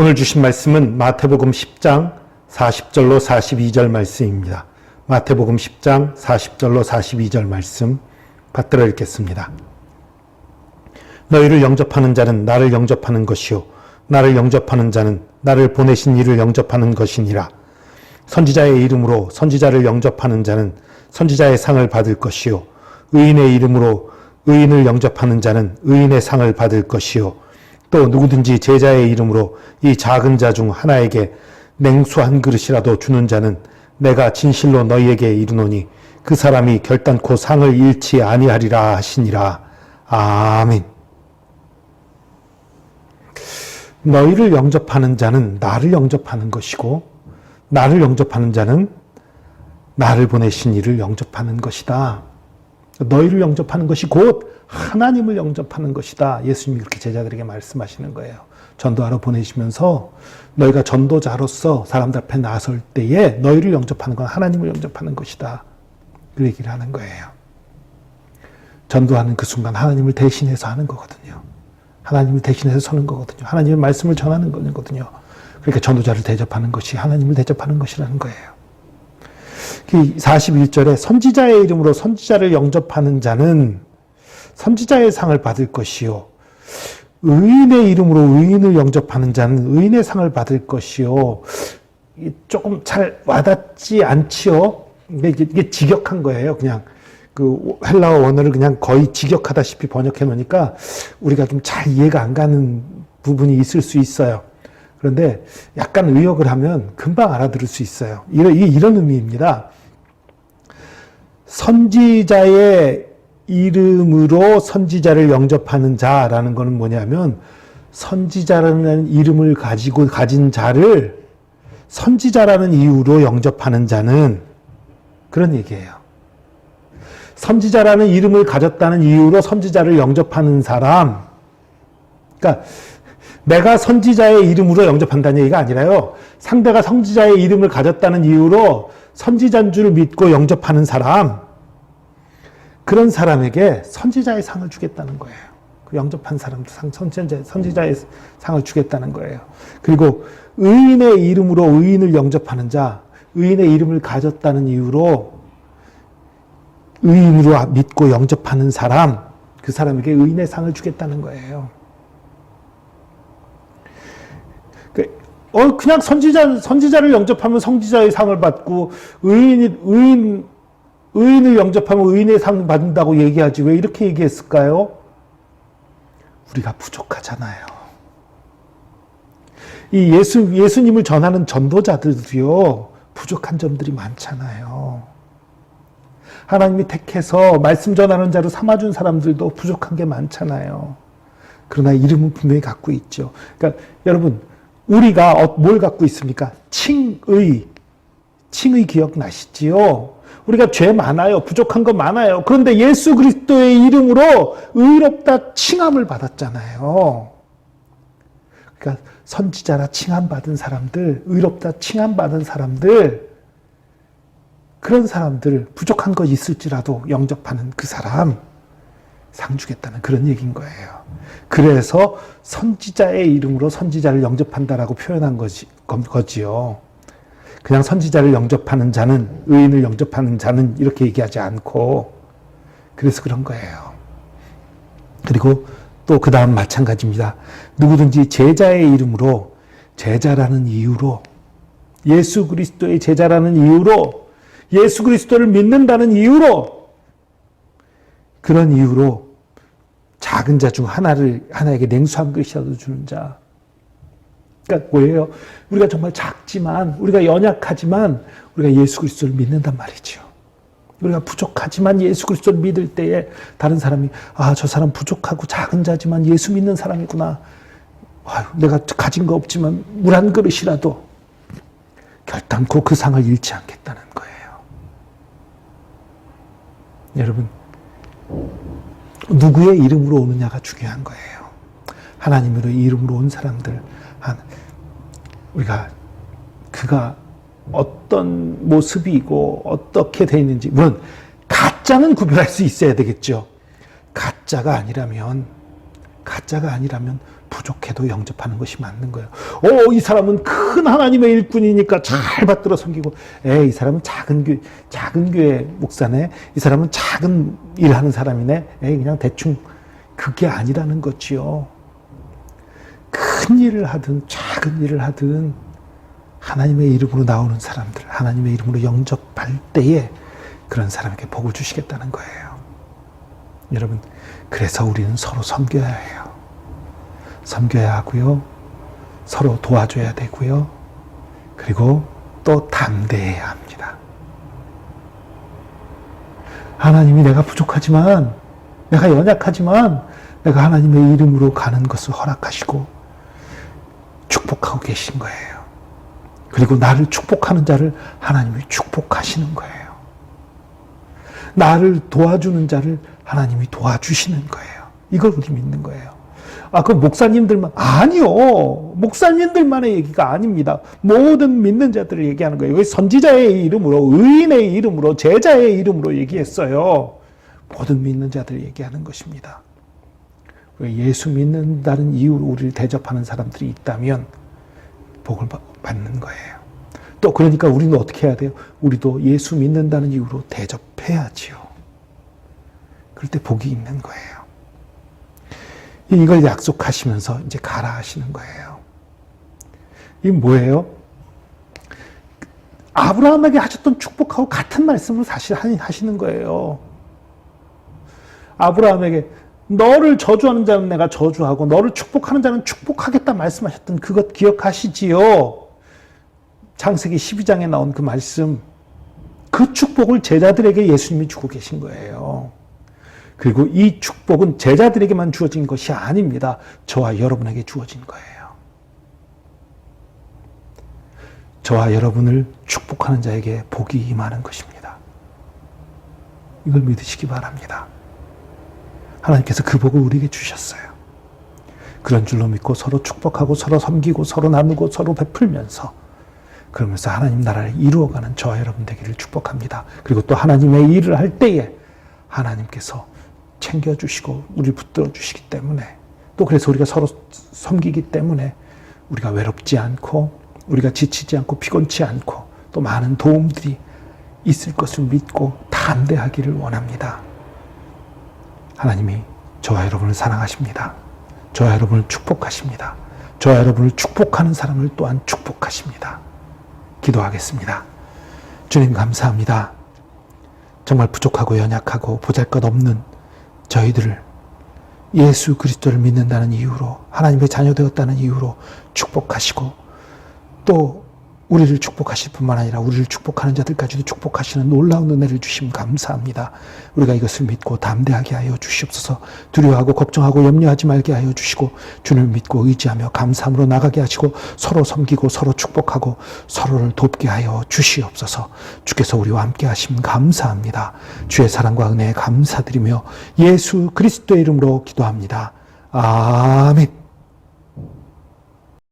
오늘 주신 말씀은 마태복음 10장 40절로 42절 말씀입니다. 마태복음 10장 40절로 42절 말씀 받들어 읽겠습니다. 너희를 영접하는 자는 나를 영접하는 것이요 나를 영접하는 자는 나를 보내신 이를 영접하는 것이니라. 선지자의 이름으로 선지자를 영접하는 자는 선지자의 상을 받을 것이요 의인의 이름으로 의인을 영접하는 자는 의인의 상을 받을 것이요 또 누구든지 제자의 이름으로 이 작은 자 중 하나에게 냉수 한 그릇이라도 주는 자는 내가 진실로 너희에게 이르노니 그 사람이 결단코 상을 잃지 아니하리라 하시니라. 아멘. 너희를 영접하는 자는 나를 영접하는 것이고 나를 영접하는 자는 나를 보내신 이를 영접하는 것이다. 너희를 영접하는 것이 곧 하나님을 영접하는 것이다. 예수님이 그렇게 제자들에게 말씀하시는 거예요. 전도하러 보내시면서 너희가 전도자로서 사람들 앞에 나설 때에 너희를 영접하는 건 하나님을 영접하는 것이다. 그 얘기를 하는 거예요. 전도하는 그 순간 하나님을 대신해서 하는 거거든요. 하나님을 대신해서 서는 거거든요. 하나님의 말씀을 전하는 거거든요. 그러니까 전도자를 대접하는 것이 하나님을 대접하는 것이라는 거예요. 41절에 선지자의 이름으로 선지자를 영접하는 자는 선지자의 상을 받을 것이요 의인의 이름으로 의인을 영접하는 자는 의인의 상을 받을 것이요. 조금 잘 와닿지 않지요? 이게 직역한 거예요. 그냥 그 헬라어 원어를 그냥 거의 직역하다시피 번역해 놓으니까 우리가 좀 잘 이해가 안 가는 부분이 있을 수 있어요. 그런데 약간 의역을 하면 금방 알아들을 수 있어요. 이런 의미입니다. 선지자의 이름으로 선지자를 영접하는 자라는 것은 뭐냐면 선지자라는 이름을 가진 자를 선지자라는 이유로 영접하는 자는 그런 얘기예요. 선지자라는 이름을 가졌다는 이유로 선지자를 영접하는 사람. 그러니까 내가 선지자의 이름으로 영접한다는 얘기가 아니라요. 상대가 선지자의 이름을 가졌다는 이유로 선지자인 줄 믿고 영접하는 사람. 그런 사람에게 선지자의 상을 주겠다는 거예요. 그 영접한 사람도 선지자의 상을 주겠다는 거예요. 그리고 의인의 이름으로 의인을 영접하는 자, 의인의 이름을 가졌다는 이유로 의인으로 믿고 영접하는 사람, 그 사람에게 의인의 상을 주겠다는 거예요. 그냥 선지자를 영접하면 선지자의 상을 받고 의인을 영접하면 의인의 상 받는다고 얘기하지 왜 이렇게 얘기했을까요? 우리가 부족하잖아요. 이 예수님을 전하는 전도자들도요 부족한 점들이 많잖아요. 하나님이 택해서 말씀 전하는 자로 삼아준 사람들도 부족한 게 많잖아요. 그러나 이름은 분명히 갖고 있죠. 그러니까 여러분 우리가 뭘 갖고 있습니까? 칭의 기억나시지요? 우리가 죄 많아요. 부족한 거 많아요. 그런데 예수 그리스도의 이름으로 의롭다 칭함을 받았잖아요. 그러니까 선지자라 칭함받은 사람들, 의롭다 칭함받은 사람들, 그런 사람들 부족한 것 있을지라도 영접하는 그 사람 상 주겠다는 그런 얘기인 거예요. 그래서 선지자의 이름으로 선지자를 영접한다라고 표현한 거지요. 그냥 선지자를 영접하는 자는 의인을 영접하는 자는 이렇게 얘기하지 않고 그래서 그런 거예요. 그리고 또 그 다음 마찬가지입니다. 누구든지 제자의 이름으로 제자라는 이유로 예수 그리스도의 제자라는 이유로 예수 그리스도를 믿는다는 이유로 그런 이유로 작은 자 중 하나에게 냉수 한 그릇이라도 주는 자. 그러니까 뭐예요? 우리가 정말 작지만, 우리가 연약하지만, 우리가 예수 그리스도를 믿는단 말이죠. 우리가 부족하지만 예수 그리스도를 믿을 때에 다른 사람이, 저 사람 부족하고 작은 자지만 예수 믿는 사람이구나. 내가 가진 거 없지만 물 한 그릇이라도 결단코 그 상을 잃지 않겠다는 거예요. 여러분, 누구의 이름으로 오느냐가 중요한 거예요. 하나님의 이름으로 온 사람들, 우리가 그가 어떤 모습이고 어떻게 돼 있는지, 물론 가짜는 구별할 수 있어야 되겠죠. 가짜가 아니라면 가짜가 아니라면 부족해도 영접하는 것이 맞는 거예요. 이 사람은 큰 하나님의 일꾼이니까 잘 받들어 섬기고, 이 사람은 작은 교회 목사네. 이 사람은 작은 일하는 사람이네. 그냥 대충. 그게 아니라는 거지요. 큰 일을 하든 작은 일을 하든 하나님의 이름으로 나오는 사람들, 하나님의 이름으로 영접할 때에 그런 사람에게 복을 주시겠다는 거예요. 여러분, 그래서 우리는 서로 섬겨야 해요. 섬겨야 하고요. 서로 도와줘야 되고요. 그리고 또 담대해야 합니다. 하나님이 내가 부족하지만, 내가 연약하지만 내가 하나님의 이름으로 가는 것을 허락하시고 축복하고 계신 거예요. 그리고 나를 축복하는 자를 하나님이 축복하시는 거예요. 나를 도와주는 자를 하나님이 도와주시는 거예요. 이걸 우리 믿는 거예요. 그 목사님들만, 아니요. 목사님들만의 얘기가 아닙니다. 모든 믿는 자들을 얘기하는 거예요. 선지자의 이름으로, 의인의 이름으로, 제자의 이름으로 얘기했어요. 모든 믿는 자들을 얘기하는 것입니다. 예수 믿는다는 이유로 우리를 대접하는 사람들이 있다면 복을 받는 거예요. 또 그러니까 우리는 어떻게 해야 돼요? 우리도 예수 믿는다는 이유로 대접해야지요. 그럴 때 복이 있는 거예요. 이걸 약속하시면서 이제 가라 하시는 거예요. 이게 뭐예요? 아브라함에게 하셨던 축복하고 같은 말씀을 사실 하시는 거예요. 아브라함에게 너를 저주하는 자는 내가 저주하고 너를 축복하는 자는 축복하겠다 말씀하셨던 그것 기억하시지요? 창세기 12장에 나온 그 말씀, 그 축복을 제자들에게 예수님이 주고 계신 거예요. 그리고 이 축복은 제자들에게만 주어진 것이 아닙니다. 저와 여러분에게 주어진 거예요. 저와 여러분을 축복하는 자에게 복이 임하는 것입니다. 이걸 믿으시기 바랍니다. 하나님께서 그 복을 우리에게 주셨어요. 그런 줄로 믿고 서로 축복하고 서로 섬기고 서로 나누고 서로 베풀면서 그러면서 하나님 나라를 이루어가는 저와 여러분 되기를 축복합니다. 그리고 또 하나님의 일을 할 때에 하나님께서 챙겨주시고 우리를 붙들어 주시기 때문에 또 그래서 우리가 서로 섬기기 때문에 우리가 외롭지 않고 우리가 지치지 않고 피곤치 않고 또 많은 도움들이 있을 것을 믿고 담대하기를 원합니다. 하나님이 저와 여러분을 사랑하십니다. 저와 여러분을 축복하십니다. 저와 여러분을 축복하는 사람을 또한 축복하십니다. 기도하겠습니다. 주님 감사합니다. 정말 부족하고 연약하고 보잘것없는 저희들을 예수 그리스도를 믿는다는 이유로 하나님의 자녀 되었다는 이유로 축복하시고 또 우리를 축복하실 뿐만 아니라 우리를 축복하는 자들까지도 축복하시는 놀라운 은혜를 주심 감사합니다. 우리가 이것을 믿고 담대하게 하여 주시옵소서. 두려워하고 걱정하고 염려하지 말게 하여 주시고 주를 믿고 의지하며 감사함으로 나가게 하시고 서로 섬기고 서로 축복하고 서로를 돕게 하여 주시옵소서. 주께서 우리와 함께 하심 감사합니다. 주의 사랑과 은혜에 감사드리며 예수 그리스도의 이름으로 기도합니다. 아멘.